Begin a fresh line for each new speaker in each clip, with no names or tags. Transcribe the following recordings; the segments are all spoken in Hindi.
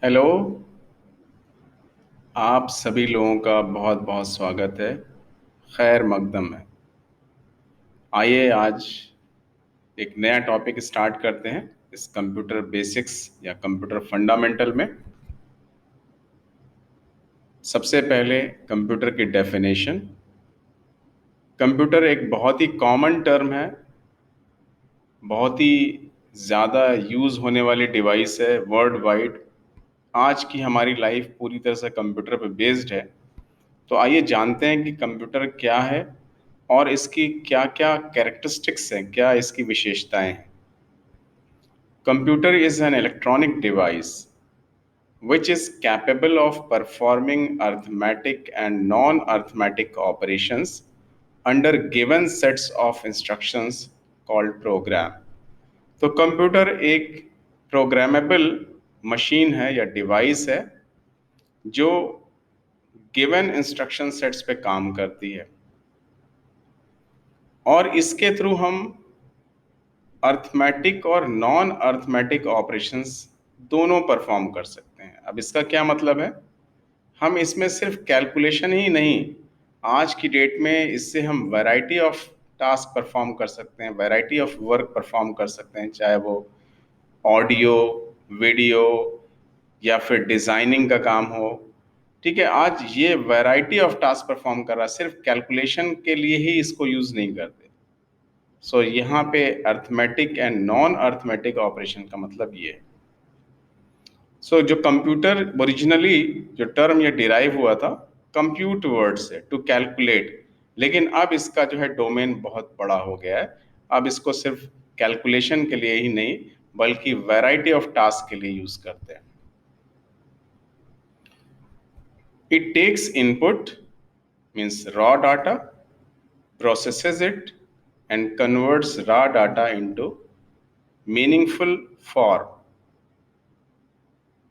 हेलो। आप सभी लोगों का बहुत बहुत स्वागत है। खैर मकदम है। आइए आज एक नया टॉपिक स्टार्ट करते हैं इस कंप्यूटर बेसिक्स या कंप्यूटर फंडामेंटल में। सबसे पहले कंप्यूटर की डेफिनेशन। कंप्यूटर एक बहुत ही कॉमन टर्म है, बहुत ही ज़्यादा यूज़ होने वाली डिवाइस है वर्ल्ड वाइड। आज की हमारी लाइफ पूरी तरह से कंप्यूटर पर बेस्ड है। तो आइए जानते हैं कि कंप्यूटर क्या है और इसकी क्या क्या कैरेक्टरिस्टिक्स हैं, क्या इसकी विशेषताएं हैं। Computer is an electronic device which is capable of performing arithmetic and non-arithmetic operations under given sets of instructions called program। तो कंप्यूटर एक प्रोग्रामेबल मशीन है या डिवाइस है जो गिवन इंस्ट्रक्शन सेट्स पे काम करती है और इसके थ्रू हम अर्थमेटिक और नॉन अर्थमेटिक ऑपरेशंस दोनों परफॉर्म कर सकते हैं। अब इसका क्या मतलब है? हम इसमें सिर्फ कैलकुलेशन ही नहीं, आज की डेट में इससे हम वैरायटी ऑफ टास्क परफॉर्म कर सकते हैं, वैरायटी ऑफ वर्क परफॉर्म कर सकते हैं, चाहे वो ऑडियो, वीडियो या फिर डिज़ाइनिंग का काम हो। ठीक है, आज ये वैरायटी ऑफ टास्क परफॉर्म कर रहा है, सिर्फ कैलकुलेशन के लिए ही इसको यूज़ नहीं करते। सो यहाँ पे arithmetic and non arithmetic operation का मतलब ये है। सो जो कंप्यूटर ओरिजिनली जो टर्म ये डिराइव हुआ था कंप्यूट वर्ड से, टू कैलकुलेट, लेकिन अब इसका जो है डोमेन बहुत बड़ा हो गया है। अब इसको सिर्फ कैलकुलेशन के लिए ही नहीं बल्कि वैरायटी ऑफ टास्क के लिए यूज करते हैं। It takes input means raw data, processes it and converts raw data into meaningful form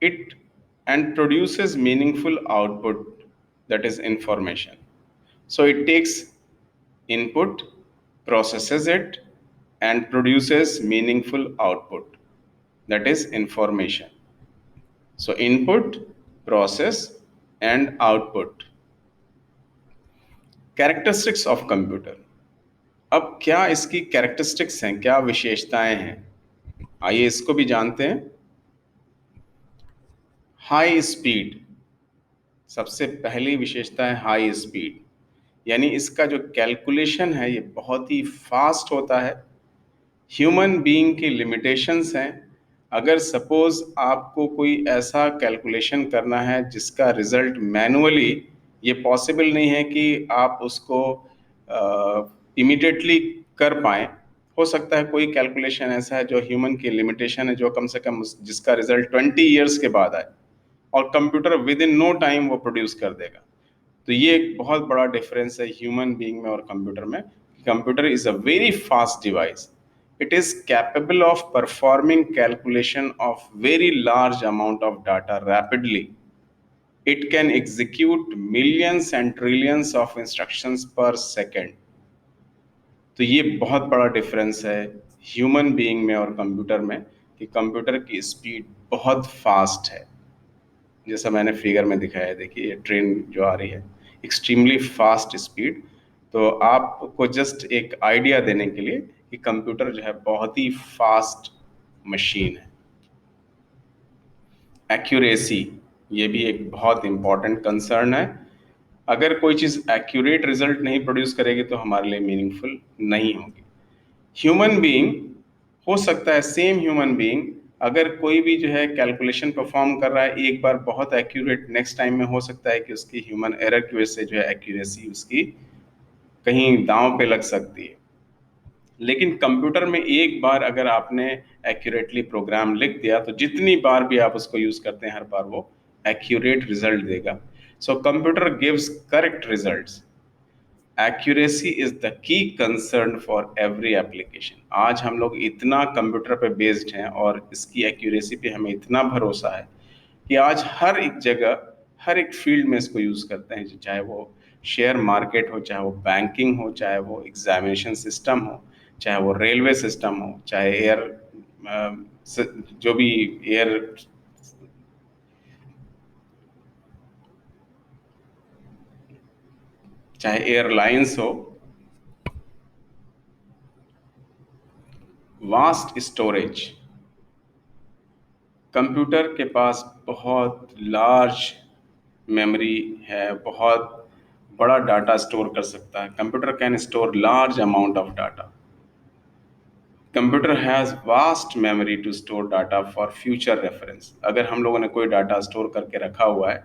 it and produces meaningful output, that is information. So it takes input, processes it and produces meaningful output, that is information. So input, process and output. Characteristics of computer। अब क्या इसकी कैरेक्टरिस्टिक्स हैं, क्या विशेषताएं हैं, आइए इसको भी जानते हैं। हाई स्पीड, सबसे पहली विशेषता है हाई स्पीड, यानी इसका जो कैलकुलेशन है ये बहुत ही फास्ट होता है। ह्यूमन बीइंग की लिमिटेशंस हैं। अगर सपोज आपको कोई ऐसा कैलकुलेशन करना है जिसका रिजल्ट मैनुअली, ये पॉसिबल नहीं है कि आप उसको इमीडिएटली कर पाएँ। हो सकता है कोई कैलकुलेशन ऐसा है जो ह्यूमन की लिमिटेशन है, जो कम से कम जिसका रिजल्ट 20 ईयर्स के बाद आए और computer within no time वो प्रोड्यूस कर देगा। तो ये एक बहुत बड़ा डिफरेंस है ह्यूमन बीइंग में और कंप्यूटर में। Computer is a very fast device. It is capable of performing calculation of very large amount of data rapidly. It can execute millions and trillions of instructions पर सेकेंड। तो ये बहुत बड़ा डिफरेंस है ह्यूमन बीइंग में और कंप्यूटर में कि कंप्यूटर की स्पीड बहुत फास्ट है। जैसा मैंने फिगर में दिखाया है, देखिए ये ट्रेन जो आ रही है, एक्सट्रीमली फास्ट स्पीड। तो आपको जस्ट एक आइडिया देने के लिए कि कंप्यूटर जो है बहुत ही फास्ट मशीन है। एक्यूरेसी, ये भी एक बहुत इंपॉर्टेंट कंसर्न है। अगर कोई चीज़ एक्यूरेट रिजल्ट नहीं प्रोड्यूस करेगी तो हमारे लिए मीनिंगफुल नहीं होगी। ह्यूमन बीइंग, हो सकता है सेम ह्यूमन बीइंग अगर कोई भी जो है कैलकुलेशन परफॉर्म कर रहा है एक बार बहुत एक्यूरेट, नेक्स्ट टाइम में हो सकता है कि उसकी ह्यूमन एरर की वजह से जो है एक्यूरेसी उसकी कहीं दांव पे लग सकती है। लेकिन कंप्यूटर में एक बार अगर आपने एक्यूरेटली प्रोग्राम लिख दिया तो जितनी बार भी आप उसको यूज करते हैं हर बार वो एक्यूरेट रिजल्ट देगा। So computer gives correct results. Accuracy is the key concern for every application. आज हम लोग इतना कंप्यूटर पे बेस्ड हैं और इसकी एक्यूरेसी पे हमें इतना भरोसा है कि आज हर एक जगह, हर एक फील्ड में इसको यूज़ करते हैं, चाहे वो शेयर मार्केट हो, चाहे वो बैंकिंग हो, चाहे वो एग्जामिनेशन सिस्टम हो, चाहे वो रेलवे सिस्टम हो, चाहे एयर जो भी एयर चाहे एयरलाइंस हो, वास्ट स्टोरेज। कंप्यूटर के पास बहुत लार्ज मेमोरी है, बहुत बड़ा डाटा स्टोर कर सकता है। Computer can store large amount of data. Computer has vast memory to store data for future reference. अगर हम लोगों ने कोई डाटा स्टोर करके रखा हुआ है,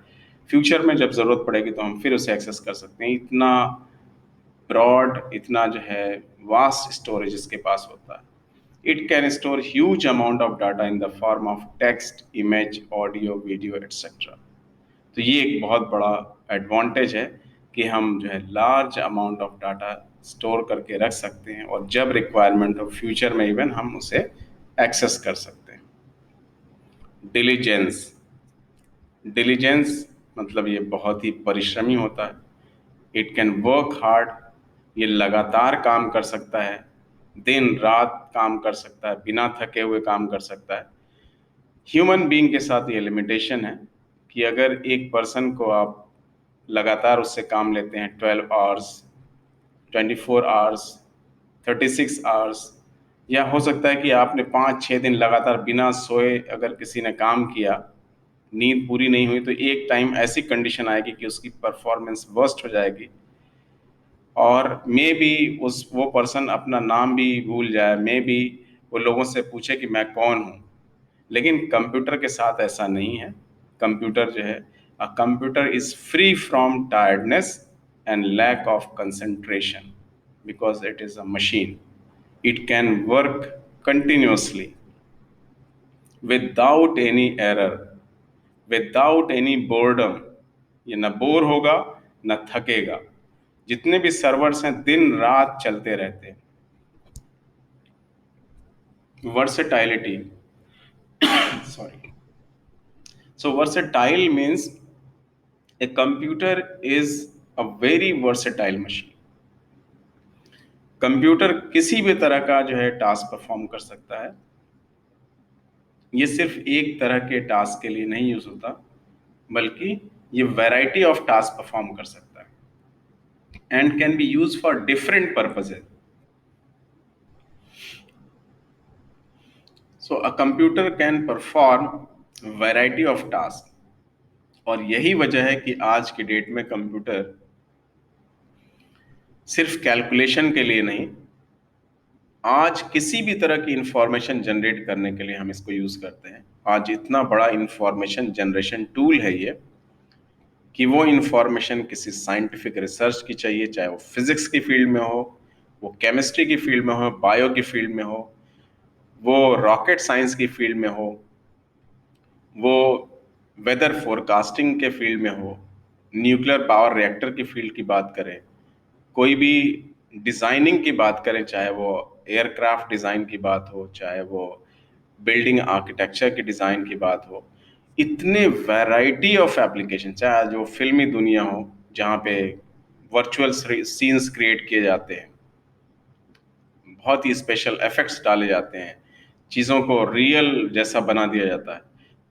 फ्यूचर में जब ज़रूरत पड़ेगी तो हम फिर उसे एक्सेस कर सकते हैं। इतना ब्रॉड, इतना जो है वास्ट स्टोरेज इसके पास होता है। It can store huge amount of data in the form of text, image, audio, video etcetera. तो ये एक बहुत बड़ा एडवांटेज है कि हम जो है large amount of data store करके रख सकते हैं और जब रिक्वायरमेंट हो फ्यूचर में इवन हम उसे एक्सेस कर सकते हैं। डिलीजेंस। डिलीजेंस मतलब ये बहुत ही परिश्रमी होता है। इट कैन वर्क हार्ड, ये लगातार काम कर सकता है, दिन रात काम कर सकता है, बिना थके हुए काम कर सकता है। ह्यूमन बीइंग के साथ ये लिमिटेशन है कि अगर एक पर्सन को आप लगातार उससे काम लेते हैं 12 आवर्स, 24 आवर्स, 36 आवर्स, या हो सकता है कि आपने 5-6 दिन लगातार बिना सोए अगर किसी ने काम किया, नींद पूरी नहीं हुई, तो एक टाइम ऐसी कंडीशन आएगी कि उसकी परफॉर्मेंस वर्स्ट हो जाएगी और मे बी उस वो पर्सन अपना नाम भी भूल जाए, मे बी वो लोगों से पूछे कि मैं कौन हूँ। लेकिन कंप्यूटर के साथ ऐसा नहीं है। कंप्यूटर जो है, a computer is free from tiredness and lack of concentration because it is a machine. It can work continuously without any error, without any boredom. ये न बोर होगा न थकेगा। जितने भी सर्वर्स हैं दिन रात चलते रहते हैं। वर्सेटाइलिटी, sorry, so versatile means a computer is a very versatile machine. Computer किसी भी तरह का जो है टास्क परफॉर्म कर सकता है। ये सिर्फ एक तरह के टास्क के लिए नहीं यूज होता, बल्कि ये वैरायटी ऑफ टास्क परफॉर्म कर सकता है and can be use for different purposes. So a computer can perform variety of task. और यही वजह है कि आज की डेट में कंप्यूटर सिर्फ कैलकुलेशन के लिए नहीं, आज किसी भी तरह की इंफॉर्मेशन जनरेट करने के लिए हम इसको यूज करते हैं। आज इतना बड़ा इंफॉर्मेशन जनरेशन टूल है ये कि वो इंफॉर्मेशन किसी साइंटिफिक रिसर्च की चाहिए, चाहे वो फिजिक्स की फील्ड में हो, वो केमिस्ट्री की फील्ड में हो, बायो की फील्ड में हो, वो रॉकेट साइंस की फील्ड में हो, वो वेदर फोरकास्टिंग के फील्ड में हो, न्यूक्लियर पावर रिएक्टर की फील्ड की बात करें, कोई भी डिज़ाइनिंग की बात करें, चाहे वो एयरक्राफ्ट डिज़ाइन की बात हो, चाहे वो बिल्डिंग आर्किटेक्चर की डिज़ाइन की बात हो, इतने वैरायटी ऑफ एप्लीकेशन, चाहे जो फिल्मी दुनिया हो जहाँ पे वर्चुअल सीन्स क्रिएट किए जाते हैं, बहुत ही स्पेशल इफेक्ट्स डाले जाते हैं, चीज़ों को रियल जैसा बना दिया जाता है।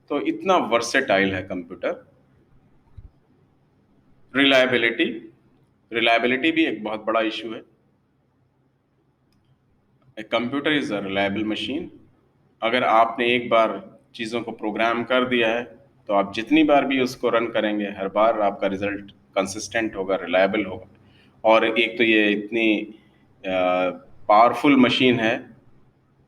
तो इतना वर्सेटाइल है कंप्यूटर। रिलायबिलिटी, रिलायबिलिटी भी एक बहुत बड़ा इशू है। A computer is a reliable machine. अगर आपने एक बार चीज़ों को प्रोग्राम कर दिया है तो आप जितनी बार भी उसको रन करेंगे, हर बार आपका रिजल्ट कंसिस्टेंट होगा, रिलायबल होगा। और एक तो ये इतनी पावरफुल मशीन है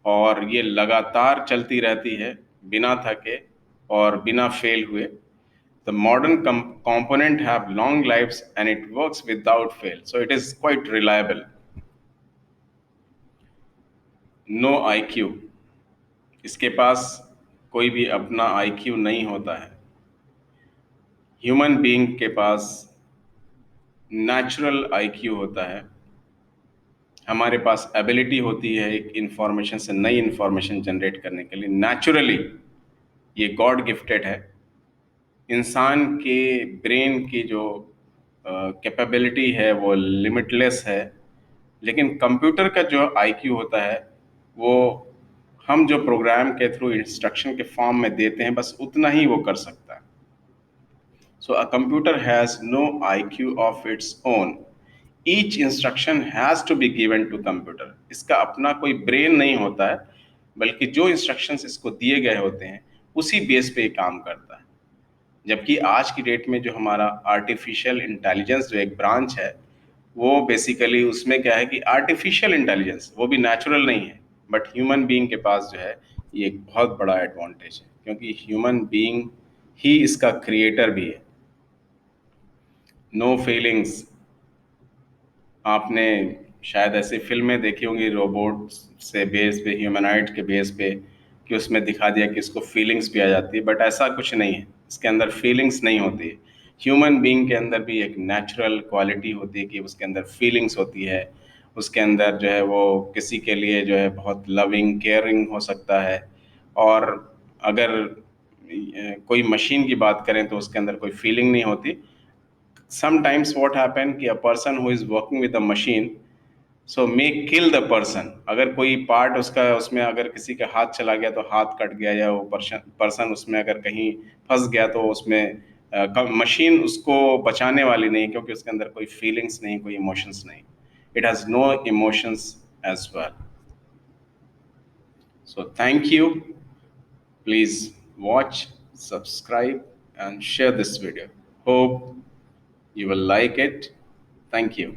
और ये लगातार चलती रहती है बिना थके और बिना फेल हुए। The modern component have long lives and it works without fail, so it is quite reliable. No IQ, इसके पास कोई भी अपना IQ नहीं होता है। ह्यूमन बीइंग के पास नेचुरल IQ होता है। हमारे पास एबिलिटी होती है एक इंफॉर्मेशन से नई इंफॉर्मेशन जनरेट करने के लिए। नेचुरली ये गॉड गिफ्टेड है। इंसान के ब्रेन की जो कैपेबिलिटी है वो लिमिटलेस है, लेकिन कंप्यूटर का जो आईक्यू होता है वो हम जो प्रोग्राम के थ्रू इंस्ट्रक्शन के फॉर्म में देते हैं बस उतना ही वो कर सकता है। So a computer has no IQ of its own. Each instruction has to be given to computer. इसका अपना कोई ब्रेन नहीं होता है, बल्कि जो इंस्ट्रक्शंस इसको दिए गए होते हैं उसी बेस पे ये काम करता है। जबकि आज की डेट में जो हमारा आर्टिफिशियल इंटेलिजेंस जो एक ब्रांच है, वो बेसिकली उसमें क्या है कि आर्टिफिशियल इंटेलिजेंस वो भी नेचुरल नहीं है, बट ह्यूमन बीइंग के पास जो है ये एक बहुत बड़ा एडवांटेज है, क्योंकि ह्यूमन बीइंग ही इसका क्रिएटर भी है। No feelings. आपने शायद ऐसी फिल्में देखी होंगी रोबोट से बेस पे, ह्यूमनाइड के बेस पे, कि उसमें दिखा दिया कि इसको फीलिंग्स भी आ जाती है, बट ऐसा कुछ नहीं है, इसके अंदर फीलिंग्स नहीं होती है। ह्यूमन बीइंग के अंदर भी एक नेचुरल क्वालिटी होती है कि उसके अंदर फीलिंग्स होती है। उसके अंदर जो है वो किसी के लिए जो है बहुत लविंग केयरिंग हो सकता है। और अगर कोई मशीन की बात करें तो उसके अंदर कोई फीलिंग नहीं होती। समटाइम्स व्हाट हैपन कि a person who is working with a machine so may kill the person. अगर कोई पार्ट उसका उसमें अगर किसी का हाथ चला गया तो हाथ कट गया, या वो पर्सन पर्सन उसमें अगर कहीं फंस गया तो उसमें मशीन उसको बचाने वाली नहीं, क्योंकि उसके अंदर कोई फीलिंग्स नहीं, कोई इमोशंस नहीं। It has no emotions as well. So thank you. Please watch, subscribe, and share this video. Hope you will like it. Thank you.